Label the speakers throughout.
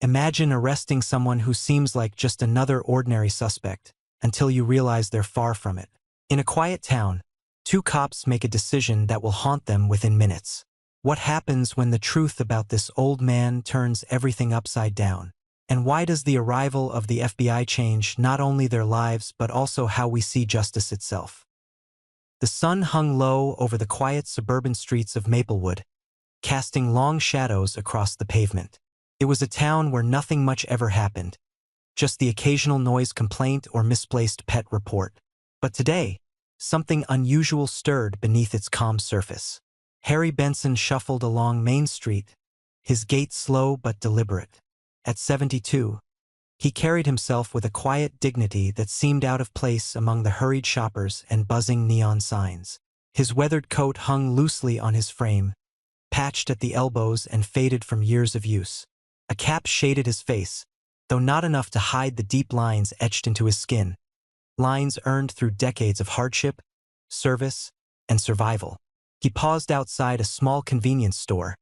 Speaker 1: Imagine arresting someone who seems like just another ordinary suspect, until you realize they're far from it. In a quiet town, two cops make a decision that will haunt them within minutes. What happens when the truth about this old man turns everything upside down? And why does the arrival of the FBI change not only their lives but also how we see justice itself? The sun hung low over the quiet suburban streets of Maplewood, casting long shadows across the pavement. It was a town where nothing much ever happened, just the occasional noise complaint or misplaced pet report. But today, something unusual stirred beneath its calm surface. Harry Benson shuffled along Main Street, his gait slow but deliberate. At 72, he carried himself with a quiet dignity that seemed out of place among the hurried shoppers and buzzing neon signs. His weathered coat hung loosely on his frame, patched at the elbows and faded from years of use. A cap shaded his face, though not enough to hide the deep lines etched into his skin, lines earned through decades of hardship, service, and survival. He paused outside a small convenience store,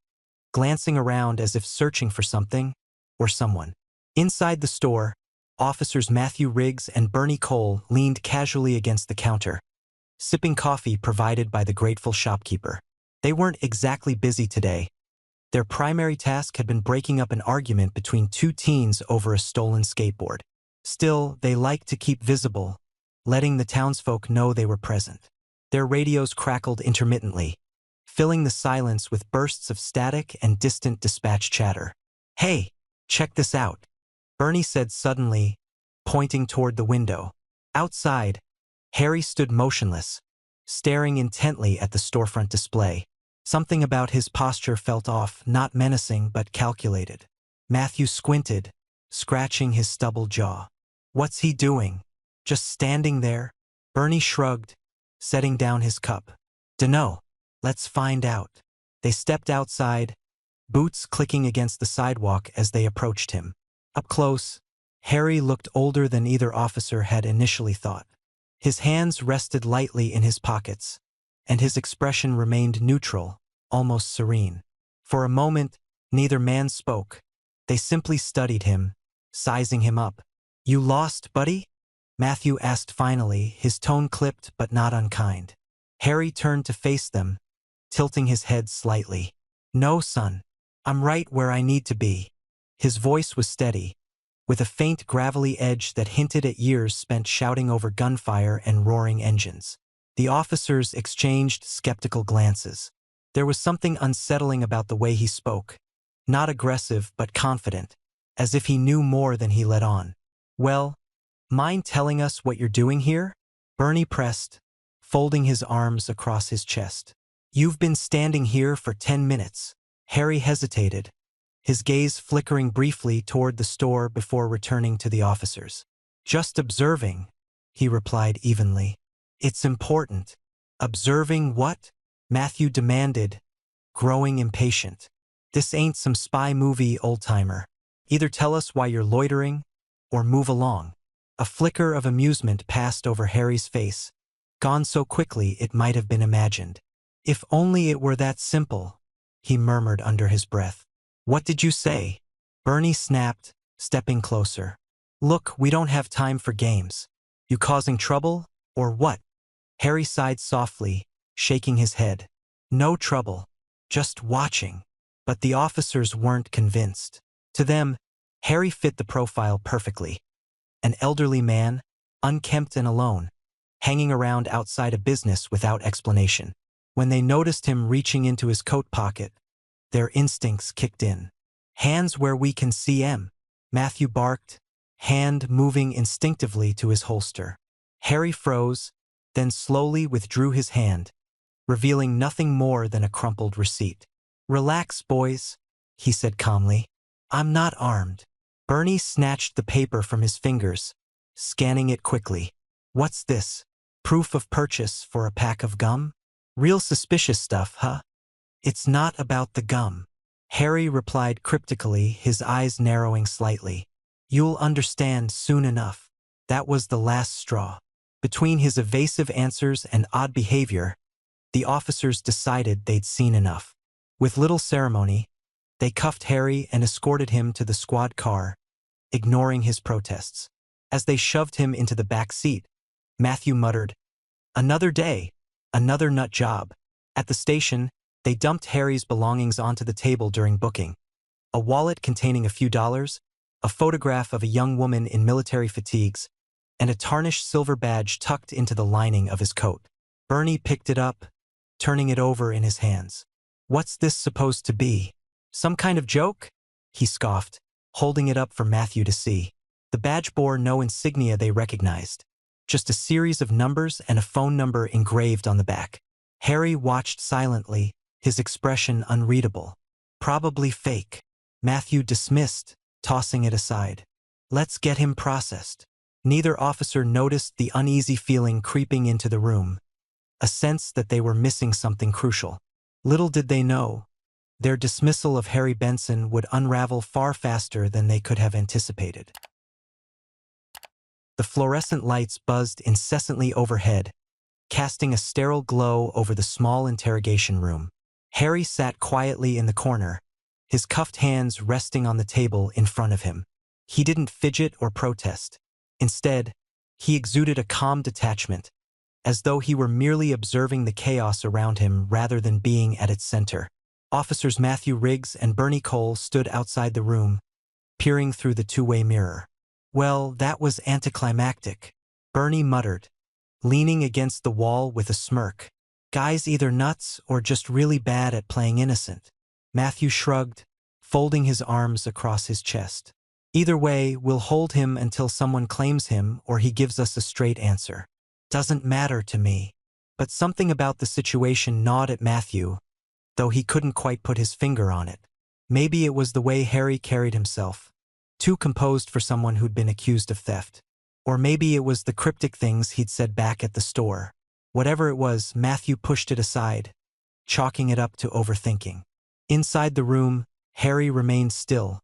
Speaker 1: glancing around as if searching for something or someone. Inside the store, officers Matthew Riggs and Bernie Cole leaned casually against the counter, sipping coffee provided by the grateful shopkeeper. They weren't exactly busy today. Their primary task had been breaking up an argument between two teens over a stolen skateboard. Still, they liked to keep visible, letting the townsfolk know they were present. Their radios crackled intermittently, filling the silence with bursts of static and distant dispatch chatter. "Hey, check this out," Bernie said suddenly, pointing toward the window. Outside, Harry stood motionless, staring intently at the storefront display. Something about his posture felt off, not menacing but calculated. Matthew squinted, scratching his stubble jaw. "What's he doing? Just standing there?" Bernie shrugged, setting down his cup. "Dunno. Let's find out." They stepped outside, boots clicking against the sidewalk as they approached him. Up close, Harry looked older than either officer had initially thought. His hands rested lightly in his pockets, and his expression remained neutral, almost serene. For a moment, neither man spoke. They simply studied him, sizing him up. "You lost, buddy?" Matthew asked finally, his tone clipped but not unkind. Harry turned to face them, tilting his head slightly. "No, son. I'm right where I need to be." His voice was steady, with a faint gravelly edge that hinted at years spent shouting over gunfire and roaring engines. The officers exchanged skeptical glances. There was something unsettling about the way he spoke, not aggressive but confident, as if he knew more than he let on. "Well, mind telling us what you're doing here?" Bernie pressed, folding his arms across his chest. "You've been standing here for 10 minutes. Harry hesitated, his gaze flickering briefly toward the store before returning to the officers. "Just observing," he replied evenly. "It's important." "Observing what?" Matthew demanded, growing impatient. "This ain't some spy movie, old-timer. Either tell us why you're loitering, or move along." A flicker of amusement passed over Harry's face, gone so quickly it might have been imagined. "If only it were that simple," he murmured under his breath. "What did you say?" Bernie snapped, stepping closer. "Look, we don't have time for games. You causing trouble, or what?" Harry sighed softly, shaking his head. "No trouble. Just watching." But the officers weren't convinced. To them, Harry fit the profile perfectly. An elderly man, unkempt and alone, hanging around outside a business without explanation. When they noticed him reaching into his coat pocket, their instincts kicked in. "Hands where we can see 'em," Matthew barked, hand moving instinctively to his holster. Harry froze, then slowly withdrew his hand, revealing nothing more than a crumpled receipt. "Relax, boys," he said calmly. "I'm not armed." Bernie snatched the paper from his fingers, scanning it quickly. "What's this? Proof of purchase for a pack of gum? Real suspicious stuff, huh?" "It's not about the gum," Harry replied cryptically, his eyes narrowing slightly. "You'll understand soon enough." That was the last straw. Between his evasive answers and odd behavior, the officers decided they'd seen enough. With little ceremony, They cuffed Harry and escorted him to the squad car, ignoring his protests. As they shoved him into the back seat, Matthew muttered, "Another day, another nut job." At the station, they dumped Harry's belongings onto the table during booking. A wallet containing a few dollars, a photograph of a young woman in military fatigues, and a tarnished silver badge tucked into the lining of his coat. Bernie picked it up, turning it over in his hands. "What's this supposed to be? Some kind of joke?" he scoffed, holding it up for Matthew to see. The badge bore no insignia they recognized, just a series of numbers and a phone number engraved on the back. Harry watched silently, his expression unreadable. "Probably fake," Matthew dismissed, tossing it aside. "Let's get him processed." Neither officer noticed the uneasy feeling creeping into the room, a sense that they were missing something crucial. Little did they know, their dismissal of Harry Benson would unravel far faster than they could have anticipated. The fluorescent lights buzzed incessantly overhead, casting a sterile glow over the small interrogation room. Harry sat quietly in the corner, his cuffed hands resting on the table in front of him. He didn't fidget or protest. Instead, he exuded a calm detachment, as though he were merely observing the chaos around him rather than being at its center. Officers Matthew Riggs and Bernie Cole stood outside the room, peering through the two-way mirror. "Well, that was anticlimactic," Bernie muttered, leaning against the wall with a smirk. "Guy's either nuts or just really bad at playing innocent." Matthew shrugged, folding his arms across his chest. "Either way, we'll hold him until someone claims him or he gives us a straight answer. Doesn't matter to me." But something about the situation gnawed at Matthew, though he couldn't quite put his finger on it. Maybe it was the way Harry carried himself, too composed for someone who'd been accused of theft. Or maybe it was the cryptic things he'd said back at the store. Whatever it was, Matthew pushed it aside, chalking it up to overthinking. Inside the room, Harry remained still,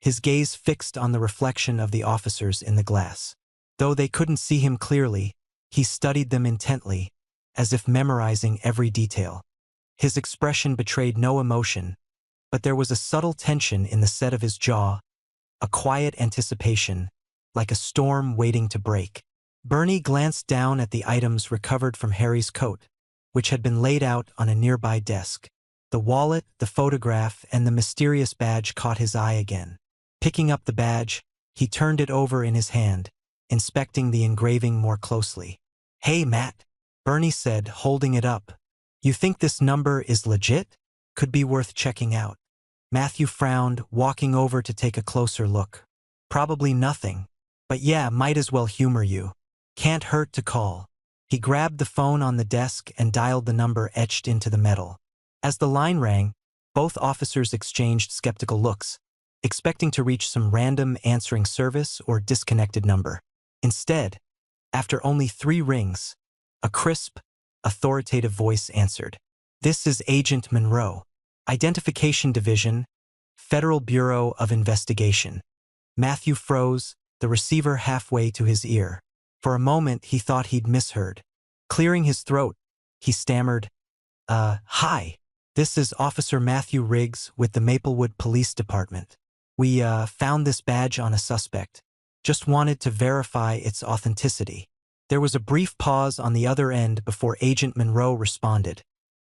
Speaker 1: his gaze fixed on the reflection of the officers in the glass. Though they couldn't see him clearly, he studied them intently, as if memorizing every detail. His expression betrayed no emotion, but there was a subtle tension in the set of his jaw, a quiet anticipation, like a storm waiting to break. Bernie glanced down at the items recovered from Harry's coat, which had been laid out on a nearby desk. The wallet, the photograph, and the mysterious badge caught his eye again. Picking up the badge, he turned it over in his hand, inspecting the engraving more closely. "Hey, Matt," Bernie said, holding it up. "You think this number is legit? Could be worth checking out." Matthew frowned, walking over to take a closer look. "Probably nothing, but yeah, might as well humor you. Can't hurt to call." He grabbed the phone on the desk and dialed the number etched into the metal. As the line rang, both officers exchanged skeptical looks, expecting to reach some random answering service or disconnected number. Instead, after only 3 rings, a crisp, authoritative voice answered. "This is Agent Monroe, Identification Division, Federal Bureau of Investigation." Matthew froze, the receiver halfway to his ear. For a moment, he thought he'd misheard. Clearing his throat, he stammered, "Hi. This is Officer Matthew Riggs with the Maplewood Police Department. We, found this badge on a suspect. Just wanted to verify its authenticity." There was a brief pause on the other end before Agent Monroe responded,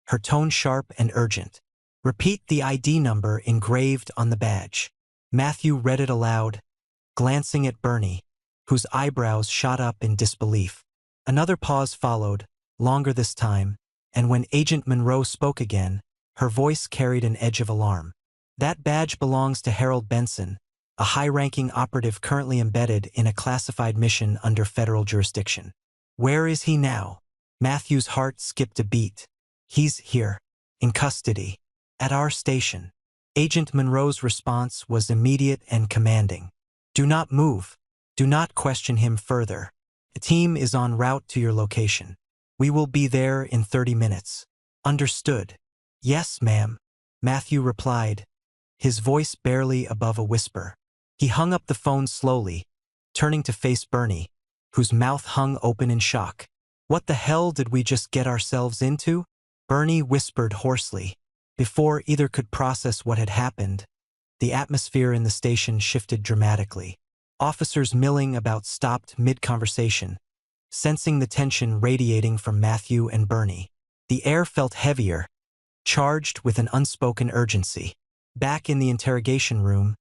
Speaker 1: her tone sharp and urgent. "Repeat the ID number engraved on the badge." Matthew read it aloud, glancing at Bernie, whose eyebrows shot up in disbelief. Another pause followed, longer this time, and when Agent Monroe spoke again, her voice carried an edge of alarm. "That badge belongs to Harold Benson, a high-ranking operative currently embedded in a classified mission under federal jurisdiction." "Where is he now?" Matthew's heart skipped a beat. "He's here, in custody, at our station." Agent Monroe's response was immediate and commanding. "Do not move. Do not question him further. A team is en route to your location. We will be there in 30 minutes. Understood?" "Yes, ma'am," Matthew replied, his voice barely above a whisper. He hung up the phone slowly, turning to face Bernie, whose mouth hung open in shock. "What the hell did we just get ourselves into?" Bernie whispered hoarsely. Before either could process what had happened, the atmosphere in the station shifted dramatically. Officers milling about stopped mid-conversation, sensing the tension radiating from Matthew and Bernie. The air felt heavier, charged with an unspoken urgency. Back in the interrogation room,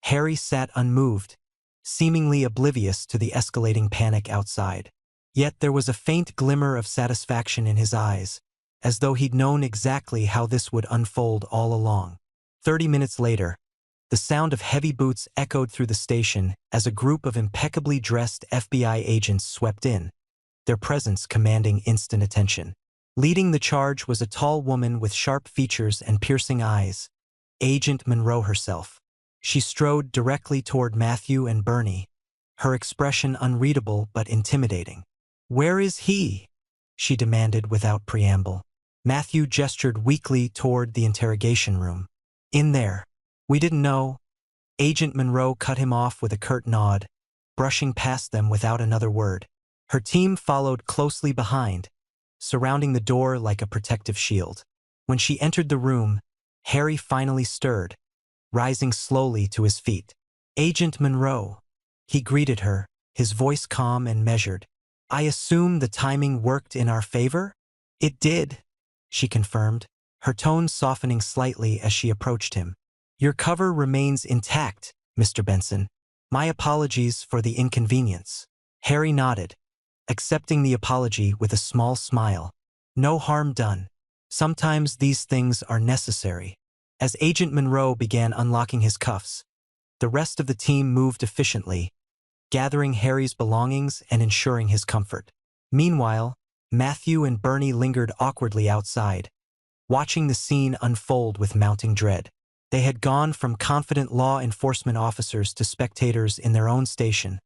Speaker 1: Harry sat unmoved, seemingly oblivious to the escalating panic outside. Yet there was a faint glimmer of satisfaction in his eyes, as though he'd known exactly how this would unfold all along. 30 minutes later, the sound of heavy boots echoed through the station as a group of impeccably dressed FBI agents swept in, their presence commanding instant attention. Leading the charge was a tall woman with sharp features and piercing eyes, Agent Monroe herself. She strode directly toward Matthew and Bernie, her expression unreadable but intimidating. "Where is he?" she demanded without preamble. Matthew gestured weakly toward the interrogation room. "In there." "We didn't know." Agent Monroe cut him off with a curt nod, brushing past them without another word. Her team followed closely behind, surrounding the door like a protective shield. When she entered the room, Harry finally stirred, rising slowly to his feet. "Agent Monroe," he greeted her, his voice calm and measured. "I assume the timing worked in our favor?" "It did," she confirmed, her tone softening slightly as she approached him. "Your cover remains intact, Mr. Benson. My apologies for the inconvenience." Harry nodded, accepting the apology with a small smile. "No harm done. Sometimes these things are necessary." As Agent Monroe began unlocking his cuffs, the rest of the team moved efficiently, gathering Harry's belongings and ensuring his comfort. Meanwhile, Matthew and Bernie lingered awkwardly outside, watching the scene unfold with mounting dread. They had gone from confident law enforcement officers to spectators in their own station,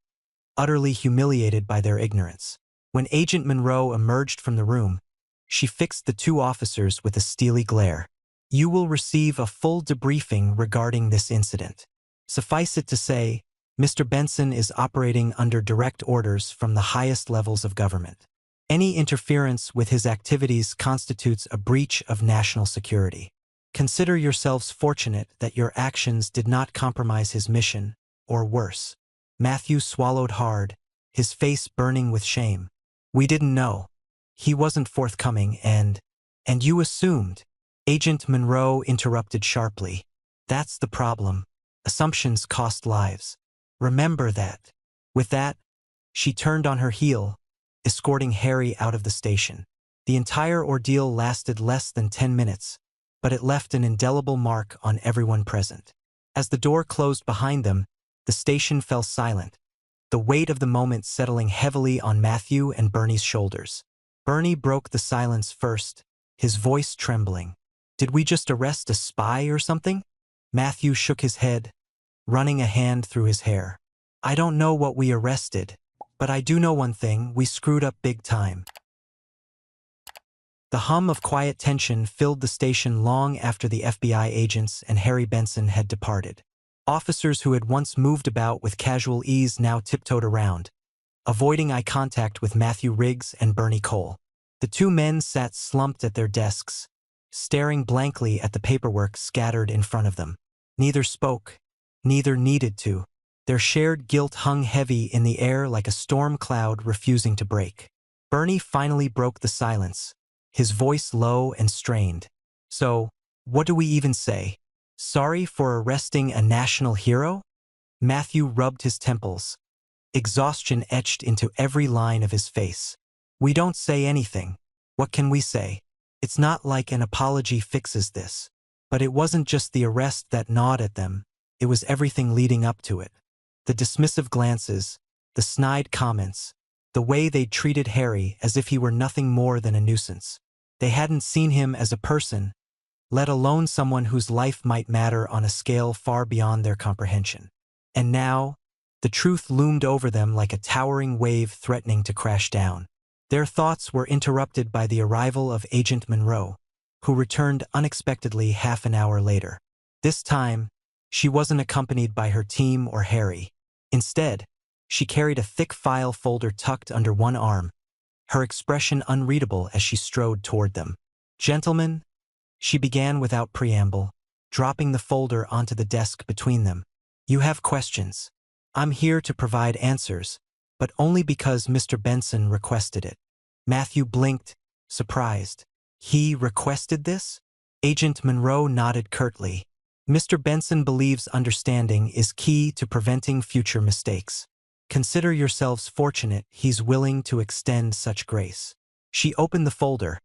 Speaker 1: utterly humiliated by their ignorance. When Agent Monroe emerged from the room, she fixed the two officers with a steely glare. "You will receive a full debriefing regarding this incident. Suffice it to say, Mr. Benson is operating under direct orders from the highest levels of government. Any interference with his activities constitutes a breach of national security. Consider yourselves fortunate that your actions did not compromise his mission, or worse." Matthew swallowed hard, his face burning with shame. "We didn't know. He wasn't forthcoming and you assumed." Agent Monroe interrupted sharply. "That's the problem. Assumptions cost lives. Remember that." With that, she turned on her heel, escorting Harry out of the station. The entire ordeal lasted less than 10 minutes, but it left an indelible mark on everyone present. As the door closed behind them, the station fell silent, the weight of the moment settling heavily on Matthew and Bernie's shoulders. Bernie broke the silence first, his voice trembling. "Did we just arrest a spy or something?" Matthew shook his head, running a hand through his hair. "I don't know what we arrested, but I do know one thing: we screwed up big time." The hum of quiet tension filled the station long after the FBI agents and Harry Benson had departed. Officers who had once moved about with casual ease now tiptoed around, avoiding eye contact with Matthew Riggs and Bernie Cole. The two men sat slumped at their desks, staring blankly at the paperwork scattered in front of them. Neither spoke, neither needed to. Their shared guilt hung heavy in the air like a storm cloud refusing to break. Bernie finally broke the silence, his voice low and strained. "So, what do we even say? Sorry for arresting a national hero?" Matthew rubbed his temples, exhaustion etched into every line of his face. "We don't say anything. What can we say? It's not like an apology fixes this." But it wasn't just the arrest that gnawed at them, it was everything leading up to it. The dismissive glances, the snide comments, the way they'd treated Harry as if he were nothing more than a nuisance. They hadn't seen him as a person, let alone someone whose life might matter on a scale far beyond their comprehension. And now, the truth loomed over them like a towering wave threatening to crash down. Their thoughts were interrupted by the arrival of Agent Monroe, who returned unexpectedly half an hour later. This time, she wasn't accompanied by her team or Harry. Instead, she carried a thick file folder tucked under one arm, her expression unreadable as she strode toward them. "Gentlemen," She began without preamble, dropping the folder onto the desk between them. You have questions. I'm here to provide answers, but only because Mr. Benson requested it. Matthew blinked, surprised. He requested this? Agent Monroe nodded curtly. Mr. Benson believes understanding is key to preventing future mistakes. Consider yourselves fortunate he's willing to extend such grace. She opened the folder,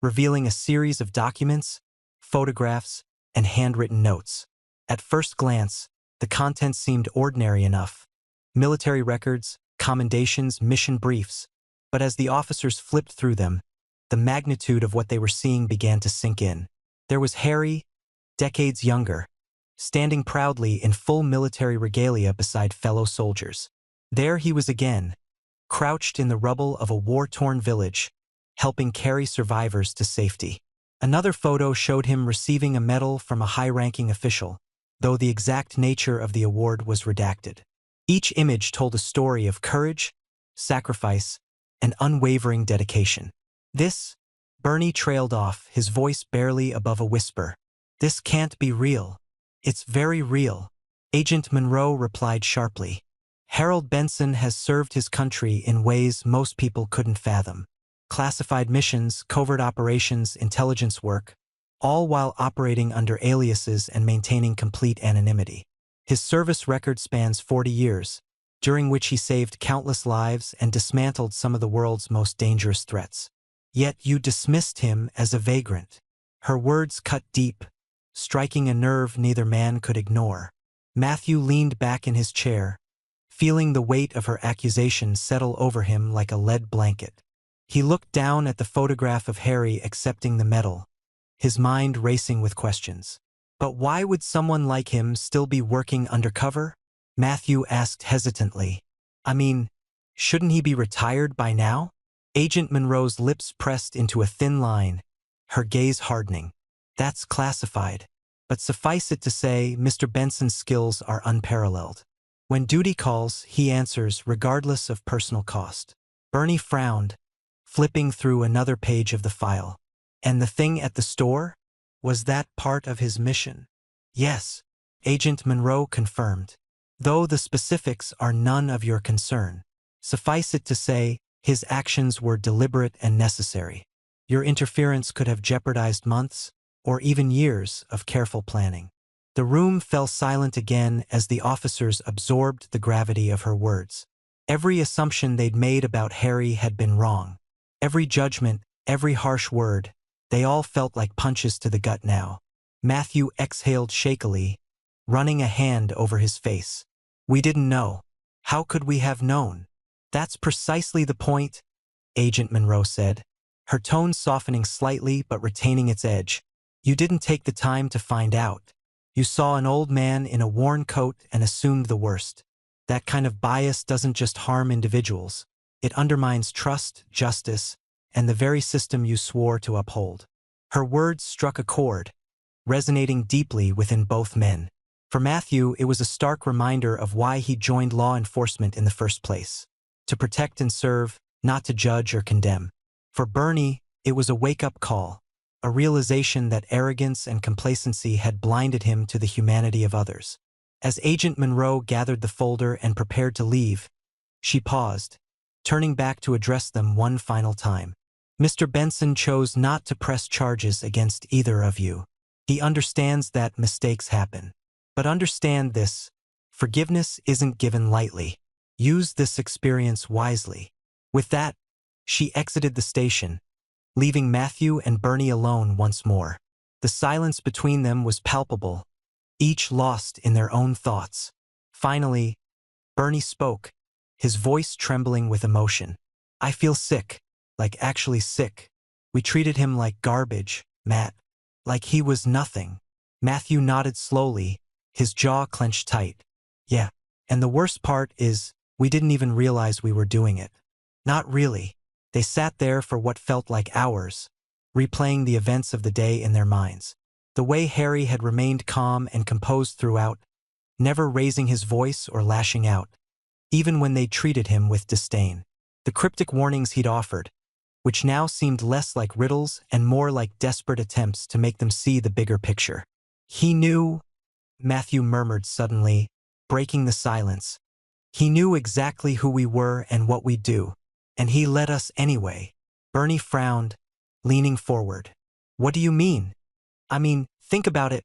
Speaker 1: revealing a series of documents, photographs, and handwritten notes. At first glance, the contents seemed ordinary enough. Military records, commendations, mission briefs. But as the officers flipped through them, the magnitude of what they were seeing began to sink in. There was Harry, decades younger, standing proudly in full military regalia beside fellow soldiers. There he was again, crouched in the rubble of a war-torn village, helping carry survivors to safety. Another photo showed him receiving a medal from a high-ranking official, though the exact nature of the award was redacted. Each image told a story of courage, sacrifice, and unwavering dedication. This, Bernie trailed off, his voice barely above a whisper. This can't be real. It's very real. Agent Monroe replied sharply. Harold Benson has served his country in ways most people couldn't fathom. Classified missions, covert operations, intelligence work, all while operating under aliases and maintaining complete anonymity. His service record spans 40 years, during which he saved countless lives and dismantled some of the world's most dangerous threats. Yet you dismissed him as a vagrant. Her words cut deep, striking a nerve neither man could ignore. Matthew leaned back in his chair, feeling the weight of her accusation settle over him like a lead blanket. He looked down at the photograph of Harry accepting the medal, his mind racing with questions. But why would someone like him still be working undercover? Matthew asked hesitantly. I mean, shouldn't he be retired by now? Agent Monroe's lips pressed into a thin line, her gaze hardening. That's classified. But suffice it to say, Mr. Benson's skills are unparalleled. When duty calls, he answers regardless of personal cost. Bernie frowned, flipping through another page of the file. And the thing at the store? Was that part of his mission? Yes, Agent Monroe confirmed. Though the specifics are none of your concern. Suffice it to say, his actions were deliberate and necessary. Your interference could have jeopardized months, or even years, of careful planning. The room fell silent again as the officers absorbed the gravity of her words. Every assumption they'd made about Harry had been wrong. Every judgment, every harsh word, they all felt like punches to the gut now. Matthew exhaled shakily, running a hand over his face. We didn't know. How could we have known? That's precisely the point, Agent Monroe said, her tone softening slightly but retaining its edge. You didn't take the time to find out. You saw an old man in a worn coat and assumed the worst. That kind of bias doesn't just harm individuals. It undermines trust, justice, and the very system you swore to uphold. Her words struck a chord, resonating deeply within both men. For Matthew, it was a stark reminder of why he joined law enforcement in the first place. To protect and serve, not to judge or condemn. For Bernie, it was a wake-up call, a realization that arrogance and complacency had blinded him to the humanity of others. As Agent Monroe gathered the folder and prepared to leave, she paused, turning back to address them one final time. Mr. Benson chose not to press charges against either of you. He understands that mistakes happen. But understand this, forgiveness isn't given lightly. Use this experience wisely. With that, she exited the station, leaving Matthew and Bernie alone once more. The silence between them was palpable, each lost in their own thoughts. Finally, Bernie spoke, his voice trembling with emotion. I feel sick, like actually sick. We treated him like garbage, Matt, like he was nothing. Matthew nodded slowly, his jaw clenched tight. Yeah, and the worst part is, we didn't even realize we were doing it. Not really. They sat there for what felt like hours, replaying the events of the day in their minds. The way Harry had remained calm and composed throughout, never raising his voice or lashing out, even when they treated him with disdain. The cryptic warnings he'd offered, which now seemed less like riddles and more like desperate attempts to make them see the bigger picture. He knew, Matthew murmured suddenly, breaking the silence. He knew exactly who we were and what we'd do, and he let us anyway. Bernie frowned, leaning forward. What do you mean? I mean, think about it,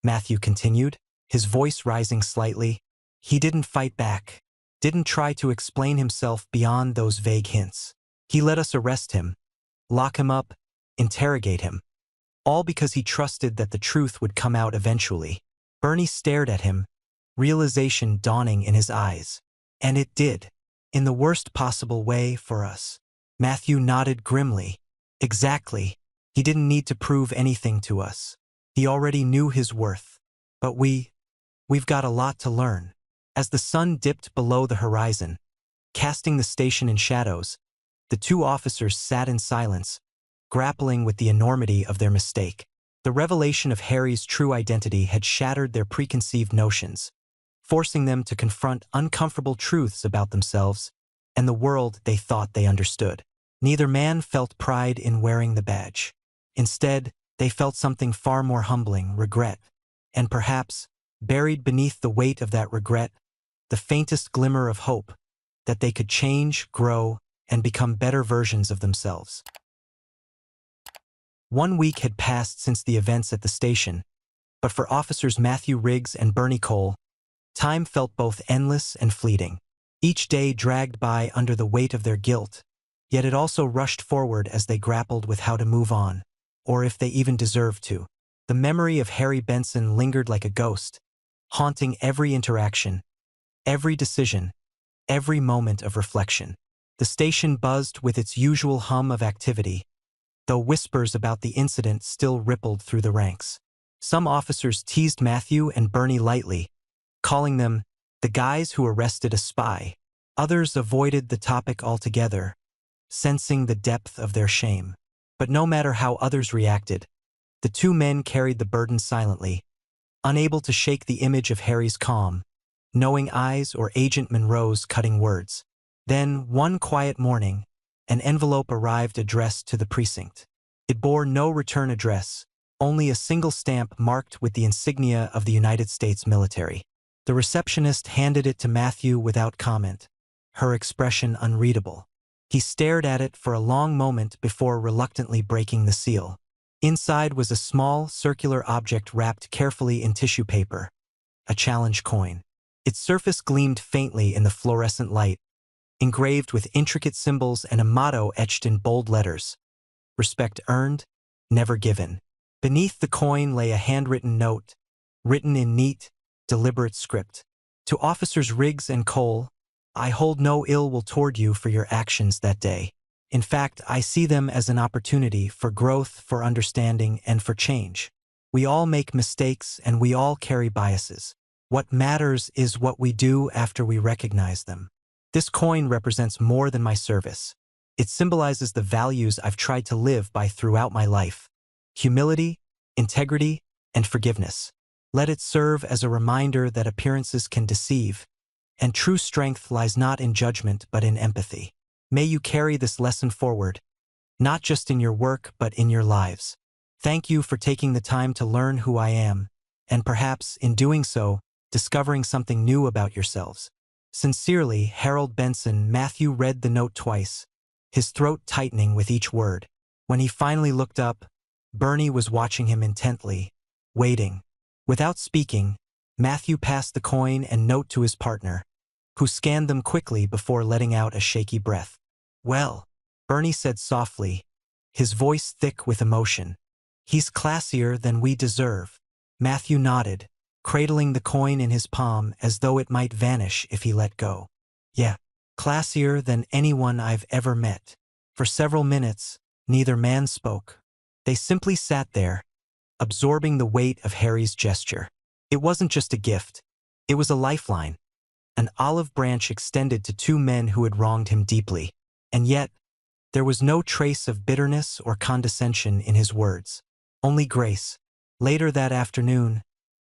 Speaker 1: Matthew continued, his voice rising slightly. He didn't fight back, didn't try to explain himself beyond those vague hints. He let us arrest him, lock him up, interrogate him, all because he trusted that the truth would come out eventually. Bernie stared at him, realization dawning in his eyes. And it did, in the worst possible way for us. Matthew nodded grimly. Exactly. He didn't need to prove anything to us. He already knew his worth. But we've got a lot to learn. As the sun dipped below the horizon, casting the station in shadows, the two officers sat in silence, grappling with the enormity of their mistake. The revelation of Harry's true identity had shattered their preconceived notions, forcing them to confront uncomfortable truths about themselves and the world they thought they understood. Neither man felt pride in wearing the badge. Instead, they felt something far more humbling, regret. And perhaps, buried beneath the weight of that regret, the faintest glimmer of hope that they could change, grow, and become better versions of themselves. 1 week had passed since the events at the station, but for officers Matthew Riggs and Bernie Cole, time felt both endless and fleeting. Each day dragged by under the weight of their guilt, yet it also rushed forward as they grappled with how to move on, or if they even deserved to. The memory of Harry Benson lingered like a ghost, haunting every interaction, every decision, every moment of reflection. The station buzzed with its usual hum of activity, though whispers about the incident still rippled through the ranks. Some officers teased Matthew and Bernie lightly, calling them the guys who arrested a spy. Others avoided the topic altogether, sensing the depth of their shame. But no matter how others reacted, the two men carried the burden silently, unable to shake the image of Harry's calm, knowing eyes or Agent Monroe's cutting words. Then, one quiet morning, an envelope arrived addressed to the precinct. It bore no return address, only a single stamp marked with the insignia of the United States military. The receptionist handed it to Matthew without comment, her expression unreadable. He stared at it for a long moment before reluctantly breaking the seal. Inside was a small, circular object wrapped carefully in tissue paper, a challenge coin. Its surface gleamed faintly in the fluorescent light, engraved with intricate symbols and a motto etched in bold letters: "Respect earned, never given." Beneath the coin lay a handwritten note, written in neat, deliberate script. To Officers Riggs and Cole, I hold no ill will toward you for your actions that day. In fact, I see them as an opportunity for growth, for understanding, and for change. We all make mistakes and we all carry biases. What matters is what we do after we recognize them. This coin represents more than my service. It symbolizes the values I've tried to live by throughout my life: humility, integrity, and forgiveness. Let it serve as a reminder that appearances can deceive, and true strength lies not in judgment but in empathy. May you carry this lesson forward, not just in your work but in your lives. Thank you for taking the time to learn who I am, and perhaps, in doing so, discovering something new about yourselves. Sincerely, Harold Benson. Matthew read the note twice, his throat tightening with each word. When he finally looked up, Bernie was watching him intently, waiting. Without speaking, Matthew passed the coin and note to his partner, who scanned them quickly before letting out a shaky breath. Well, Bernie said softly, his voice thick with emotion. He's classier than we deserve. Matthew nodded, cradling the coin in his palm as though it might vanish if he let go. Yeah, classier than anyone I've ever met. For several minutes, neither man spoke. They simply sat there, absorbing the weight of Harry's gesture. It wasn't just a gift. It was a lifeline, an olive branch extended to two men who had wronged him deeply. And yet, there was no trace of bitterness or condescension in his words, only grace. Later that afternoon,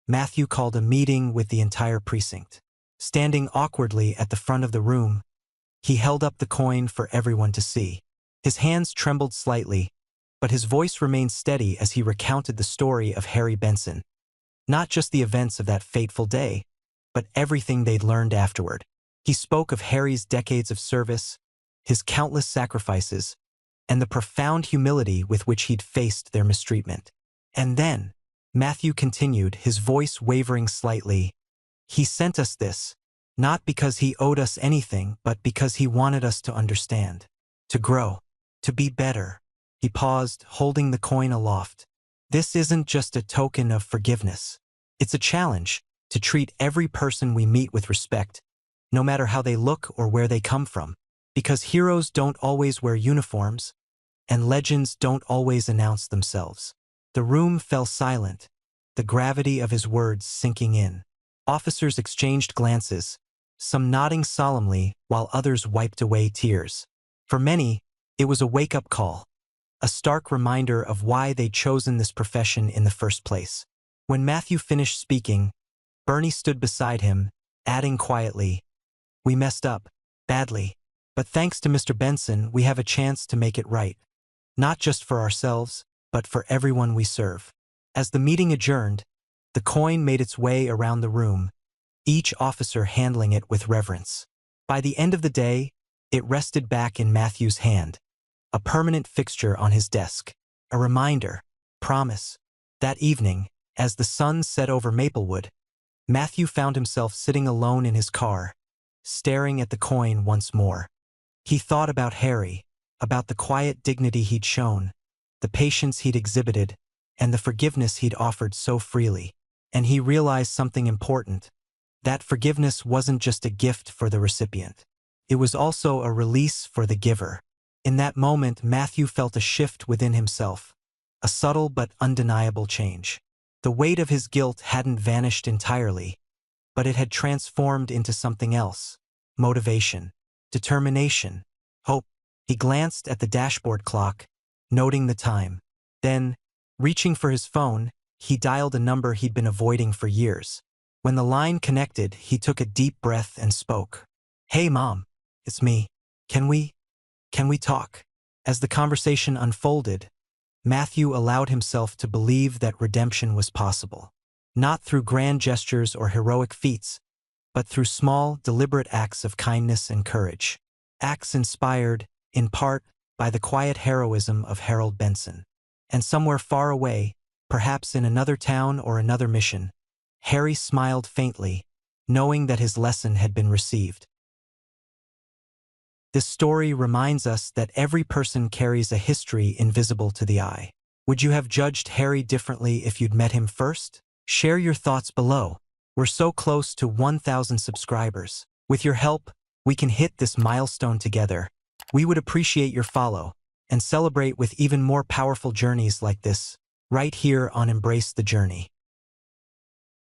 Speaker 1: Matthew called a meeting with the entire precinct. Standing awkwardly at the front of the room, he held up the coin for everyone to see. His hands trembled slightly, but his voice remained steady as he recounted the story of Harry Benson. Not just the events of that fateful day, but everything they'd learned afterward. He spoke of Harry's decades of service, his countless sacrifices, and the profound humility with which he'd faced their mistreatment. And then, Matthew continued, his voice wavering slightly, he sent us this, not because he owed us anything, but because he wanted us to understand, to grow, to be better. He paused, holding the coin aloft. This isn't just a token of forgiveness. It's a challenge to treat every person we meet with respect, no matter how they look or where they come from. Because heroes don't always wear uniforms, and legends don't always announce themselves. The room fell silent, the gravity of his words sinking in. Officers exchanged glances, some nodding solemnly while others wiped away tears. For many, it was a wake-up call, a stark reminder of why they'd chosen this profession in the first place. When Matthew finished speaking, Bernie stood beside him, adding quietly, "We messed up, badly. But thanks to Mr. Benson, we have a chance to make it right. Not just for ourselves, but for everyone we serve." As the meeting adjourned, the coin made its way around the room, each officer handling it with reverence. By the end of the day, it rested back in Matthew's hand, a permanent fixture on his desk, a reminder, promise. That evening, as the sun set over Maplewood, Matthew found himself sitting alone in his car, staring at the coin once more. He thought about Harry, about the quiet dignity he'd shown, the patience he'd exhibited, and the forgiveness he'd offered so freely. And he realized something important. That forgiveness wasn't just a gift for the recipient. It was also a release for the giver. In that moment, Matthew felt a shift within himself, a subtle but undeniable change. The weight of his guilt hadn't vanished entirely, but it had transformed into something else: motivation, determination, hope. He glanced at the dashboard clock, noting the time. Then, reaching for his phone, he dialed a number he'd been avoiding for years. When the line connected, he took a deep breath and spoke. "Hey, Mom, it's me. Can we talk?" As the conversation unfolded, Matthew allowed himself to believe that redemption was possible. Not through grand gestures or heroic feats, but through small, deliberate acts of kindness and courage. Acts inspired, in part, by the quiet heroism of Harold Benson. And somewhere far away, perhaps in another town or another mission, Harry smiled faintly, knowing that his lesson had been received. This story reminds us that every person carries a history invisible to the eye. Would you have judged Harry differently if you'd met him first? Share your thoughts below. We're so close to 1,000 subscribers. With your help, we can hit this milestone together. We would appreciate your follow and celebrate with even more powerful journeys like this, right here on Embrace the Journey.